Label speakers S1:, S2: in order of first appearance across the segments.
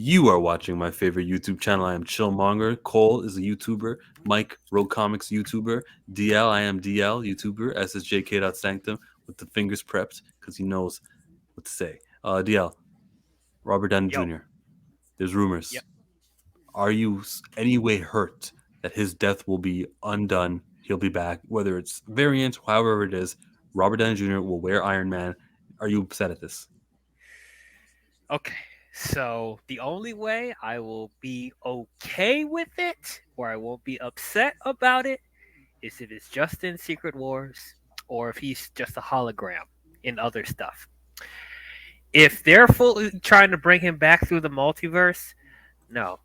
S1: You are watching my favorite YouTube channel. I am Chillmonger. Cole is a YouTuber. Mike, Road Comics YouTuber. DL, I am DL YouTuber. SSJK.Sanctum with the fingers prepped because he knows what to say. DL, Robert Downey
S2: Yo,
S1: Jr. There's
S2: yep.
S1: rumors. Are you any way hurt that his death will be undone? He'll be back, whether it's variant, however it is. Robert Downey Jr. will wear Iron Man. Are you upset at this?
S2: Okay. So the only way I will be okay with it, or I won't be upset about it, is if it's just in Secret Wars, or if he's just a hologram in other stuff. If they're fully trying to bring him back through the multiverse, no,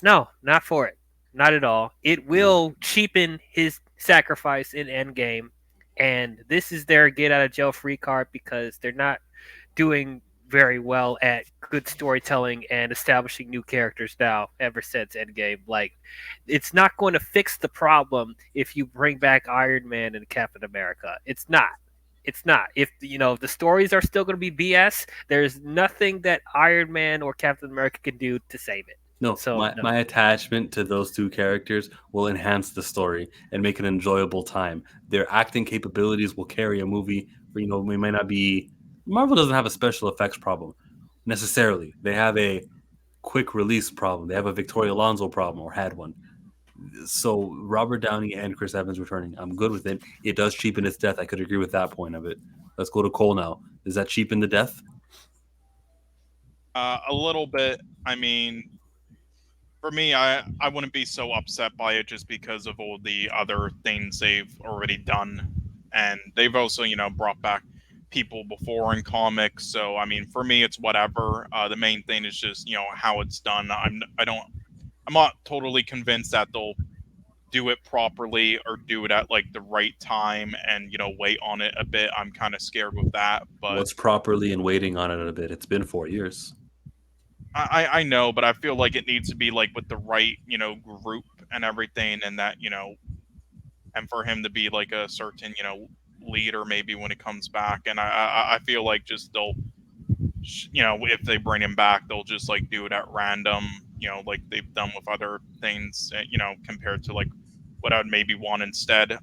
S2: no, not for it, not at all. It
S1: Mm.
S2: will cheapen his sacrifice in Endgame, and this is their get out of jail free card because they're not doing very well at good storytelling and establishing new characters now ever since Endgame. Like, it's not going to fix the problem if you bring back Iron Man and Captain America. It's not. It's not. If if the stories are still going to be BS, there's nothing that Iron Man or Captain America can do to save it.
S1: No,
S2: So no.
S1: my attachment to those two characters will enhance the story and make it an enjoyable time. Their acting capabilities will carry a movie. We might not be. Marvel doesn't have a special effects problem necessarily. They have a quick release problem. They have a Victoria Alonso problem or had one. So Robert Downey and Chris Evans returning, I'm good with it. It does cheapen its death. I could agree with that point of it. Let's go to Cole now. Does that cheapen the death?
S3: A little bit. I mean, for me, I wouldn't be so upset by it just because of all the other things they've already done, and they've also brought back people before in comics. So I mean, for me, it's whatever. The main thing is just how it's done. I'm not totally convinced that they'll do it properly or do it at like the right time and wait on it a bit. I'm kind of scared with that, but
S1: What's properly and waiting on it a bit? It's been 4 years.
S3: I know, but I feel like it needs to be like with the right group and everything, and that and for him to be like a certain leader maybe when it comes back, and I feel like just they'll if they bring him back they'll just like do it at random, like they've done with other things, compared to like what I'd maybe want instead.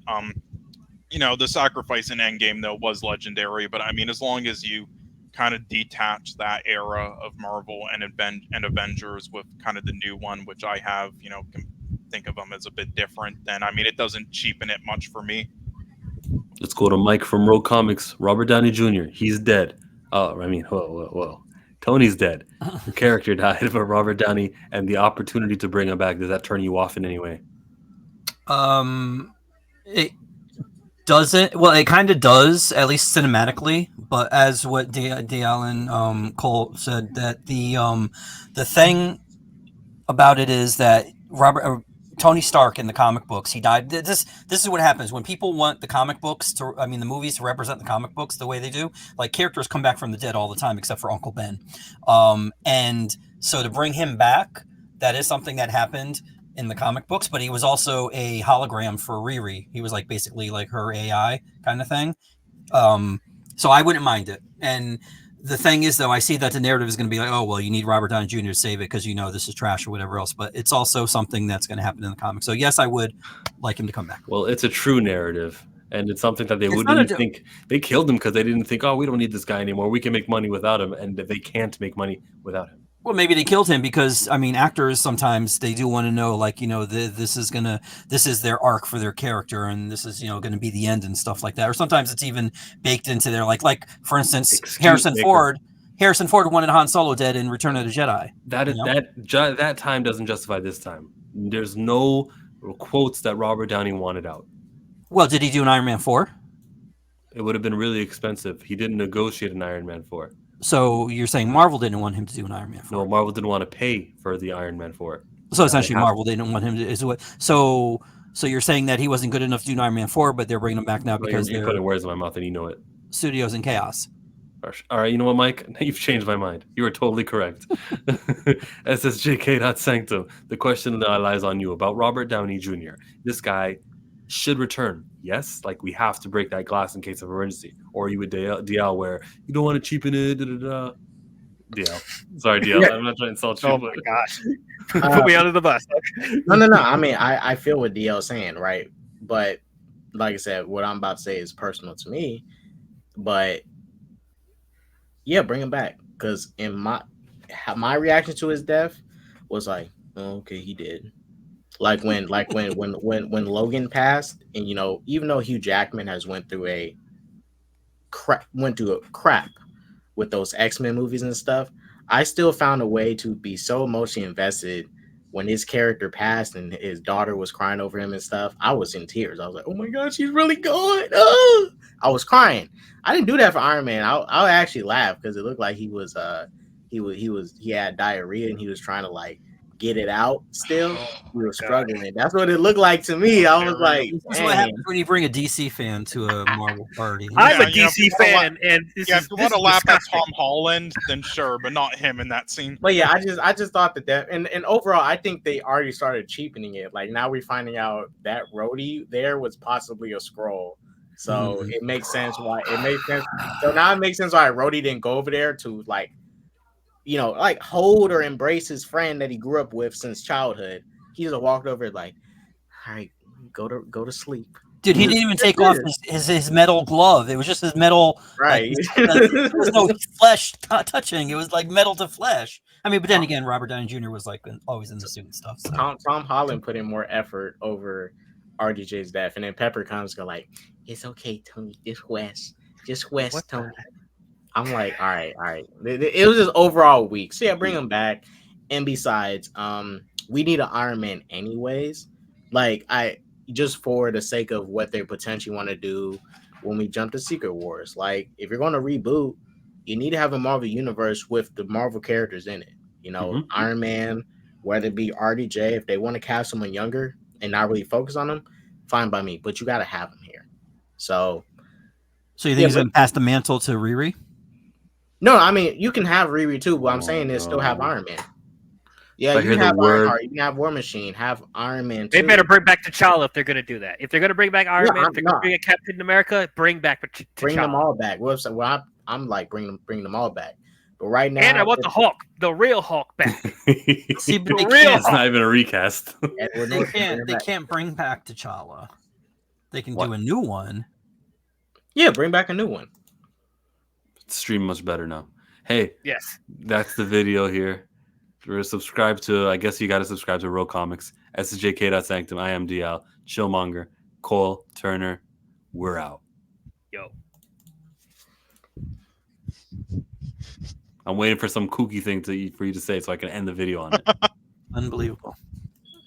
S3: The sacrifice in Endgame though was legendary, but I mean, as long as you kind of detach that era of Marvel and Avengers with kind of the new one, which I have, can think of them as a bit different, then I mean, it doesn't cheapen it much for me.
S1: Let's go to Mike from Road Comics. Robert Downey Jr. He's dead. Oh, I mean, whoa, whoa, whoa. Tony's dead. The character died, but Robert Downey and the opportunity to bring him back, does that turn you off in any way?
S4: It doesn't. Well, it kind of does, at least cinematically. But as what DL and Cole said, that the thing about it is that Tony Stark in the comic books, he died. This is what happens when people want the comic books to, I mean, the movies to represent the comic books the way they do. Like, characters come back from the dead all the time, except for Uncle Ben. And so to bring him back, that is something that happened in the comic books. But he was also a hologram for Riri. He was like basically like her AI kind of thing. So I wouldn't mind it. And the thing is, though, I see that the narrative is going to be like, oh, well, you need Robert Downey Jr. to save it because this is trash or whatever else. But it's also something that's going to happen in the comics. So, yes, I would like him to come back.
S1: Well, it's a true narrative, and it's something that they
S4: It's
S1: wouldn't think. They killed him because they didn't think, oh, we don't need this guy anymore. We can make money without him, and they can't make money without him.
S4: Well, maybe they killed him because, I mean, actors sometimes they do want to know, like, this is their arc for their character, and this is, going to be the end and stuff like that. Or sometimes it's even baked into their, like for instance, Harrison Ford wanted Han Solo dead in Return of the Jedi.
S1: That time doesn't justify this time. There's no quotes that Robert Downey wanted out.
S4: Well, did he do an Iron Man 4?
S1: It would have been really expensive. He didn't negotiate an Iron Man 4.
S4: So you're saying Marvel didn't want him to do an Iron Man 4?
S1: No, Marvel didn't want to pay for the Iron Man 4.
S4: So essentially, Marvel didn't want him to. So you're saying that he wasn't good enough to do an Iron Man 4, but they're bringing him back now because
S1: you're putting words in my mouth and you know it.
S4: Studios in chaos.
S1: All right, you know what, Mike? You've changed my mind. You are totally correct. SSJK.Sanctum. The question that lies on you about Robert Downey Jr. This guy should return. Yes, like we have to break that glass in case of emergency. Or you would DL where you don't want to cheapen it. DL. Sorry, DL. I'm not trying to insult you.
S2: Oh
S1: but...
S2: my gosh. Put me under the bus.
S5: No. I mean, I feel what DL is saying, right? But like I said, what I'm about to say is personal to me. But yeah, bring him back. Because in my reaction to his death was like, oh, okay, he did. When Logan passed, and even though Hugh Jackman has went through a crap with those X-Men movies and stuff, I still found a way to be so emotionally invested when his character passed and his daughter was crying over him and stuff. I was in tears. I was like, oh my God, she's really gone. Oh! I was crying. I didn't do that for Iron Man. I actually laughed because it looked like he had diarrhea and he was trying to like get it out still. He was struggling. That's what it looked like to me. I was like,
S4: this is what happens when you bring a DC fan to a Marvel party.
S2: I'm a DC fan, and
S3: if you want to laugh at Tom Holland, then sure, but not him in that scene.
S5: But yeah, I just thought that and overall, I think they already started cheapening it. Like now we're finding out that Rhodey there was possibly a Skrull. So it makes sense why So now it makes sense why Rhodey didn't go over there to like hold or embrace his friend that he grew up with since childhood. He just walked over like, all right, go to sleep.
S4: Dude, he didn't even take off his metal glove. It was just his metal.
S5: Right.
S4: There was no flesh touching. It was like metal to flesh. I mean, but then again, Robert Downey Jr. was like always in the suit and stuff. So.
S5: Tom Holland put in more effort over RDJ's death, and then Pepper comes go like, it's okay, Tony. Just West, Tony. I'm like, all right. It was just overall weak. So yeah, bring him back. And besides, we need an Iron Man anyways. Like just for the sake of what they potentially want to do when we jump to Secret Wars. Like if you're going to reboot, you need to have a Marvel universe with the Marvel characters in it. Iron Man, whether it be RDJ, if they want to cast someone younger and not really focus on them, fine by me. But you got to have them here. So
S4: you think he's going to pass the mantle to Riri?
S5: No, I mean you can have Riri too. What I'm saying is still have Iron Man. Yeah, you can have Ironheart, you can have War Machine, have Iron Man too.
S2: They better bring back T'Challa if they're going to do that. If they're going to bring back Iron Man, if they're going to bring a Captain America, bring back T'Challa.
S5: Bring them all back. Well, I'm like bring them all back. But right now,
S2: and I want the Hulk, the real Hulk, back.
S4: See, but
S1: it's not even a recast.
S4: They can't bring back T'Challa. They can do a new one.
S5: Yeah, bring back a new one.
S1: Stream much better now. Hey,
S2: yes,
S1: that's the video here. Subscribe to, I guess you got to subscribe to Real Comics, SJK.Sanctum, I am DL, Chillmonger, Cole, Turner. We're out.
S2: Yo.
S1: I'm waiting for some kooky thing for you to say so I can end the video on it.
S4: Unbelievable.